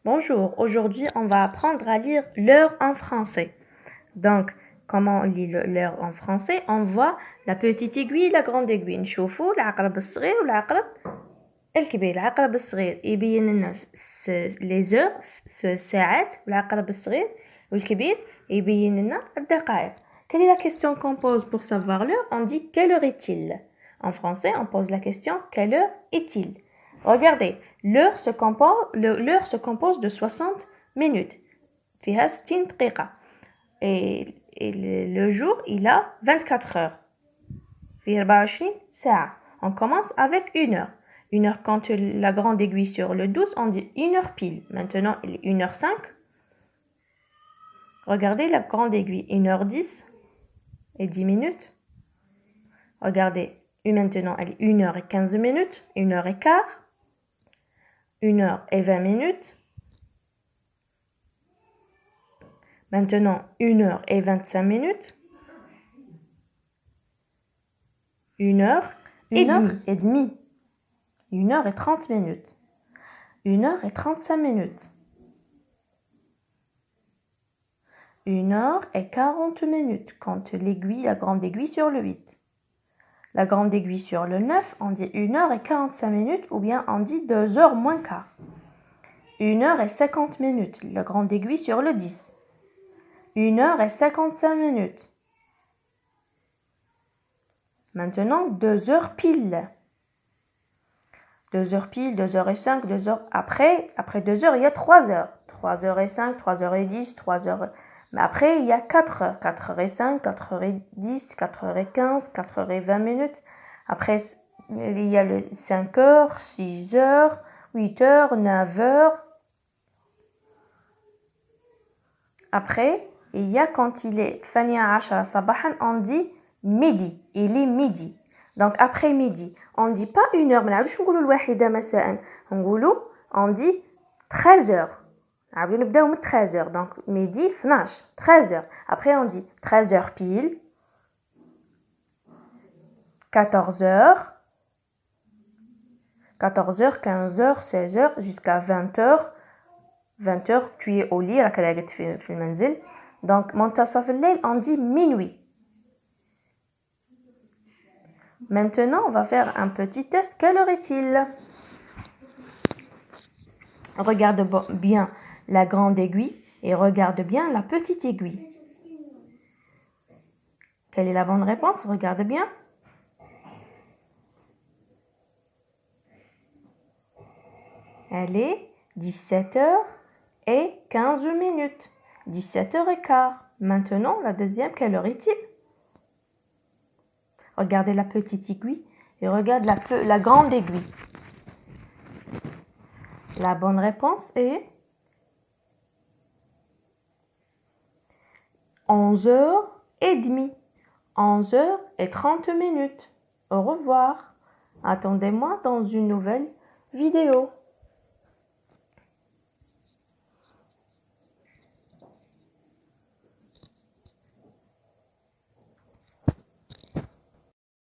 Bonjour, aujourd'hui on va apprendre à lire l'heure en français. Donc, comment on lit l'heure en français? On voit la petite aiguille et la grande aiguille. نشوفوا العقرب الصغير والعقرب الكبير. العقرب الصغير يبين لنا les heures, الساعات، والعقرب الصغير والكبير يبين لنا الدقائق. Quelle est la question qu'on pose pour savoir l'heure? On dit quelle heure est-il? En français, on pose la question quelle heure est-il? Regardez, l'heure se compose de 60 minutes. فيها 60 دقيقة. Et le jour, il a 24 heures. فيه 24 ساعة. On commence avec une heure. Une heure, quand la grande aiguille sur le 12, on dit une heure pile. Maintenant, il est 1h05. Regardez la grande aiguille, 1h10 et 10 minutes. Regardez, maintenant, elle est 1h15 minutes, 1h15. 1h20 minutes. Maintenant, 1h25 minutes. 1h30. 1h30 minutes. 1h35 minutes. 1h40 minutes quand la grande aiguille sur le 8. La grande aiguille sur le 9, on dit 1h45 minutes ou bien on dit 2h moins quart. 1h50 minutes, la grande aiguille sur le 10. 1h55 minutes. Maintenant, 2h pile. 2h pile, 2h05, 2h après 2h, il y a 3h. 3h05, 3h10, 3h. Mais après, il y a 4h. 4h05, 4h10, 4h15, 4h20 minutes. Après, il y a le 5h, 6h, 8h, 9h. Après, il y a quand il est Fania Ashara Sabahan, on dit midi. Il est midi. Donc après midi, on ne dit pas 1h, on dit 13h. On 13h. Donc midi, 13h. Après on dit 13h pile, 14h, 14h, 15h, 16h, jusqu'à 20h. 20h, tu es au lit, donc on dit minuit. Maintenant, on va faire un petit test. Quelle heure est-il? Regarde bien la grande aiguille et regarde bien la petite aiguille. Quelle est la bonne réponse? Regarde bien. Elle est 17h15 minutes. 17h15. Maintenant, la deuxième, quelle heure est-il? Regardez la petite aiguille et regarde la grande aiguille. La bonne réponse est 11h30. 11h30 minutes. Au revoir. Attendez-moi dans une nouvelle vidéo.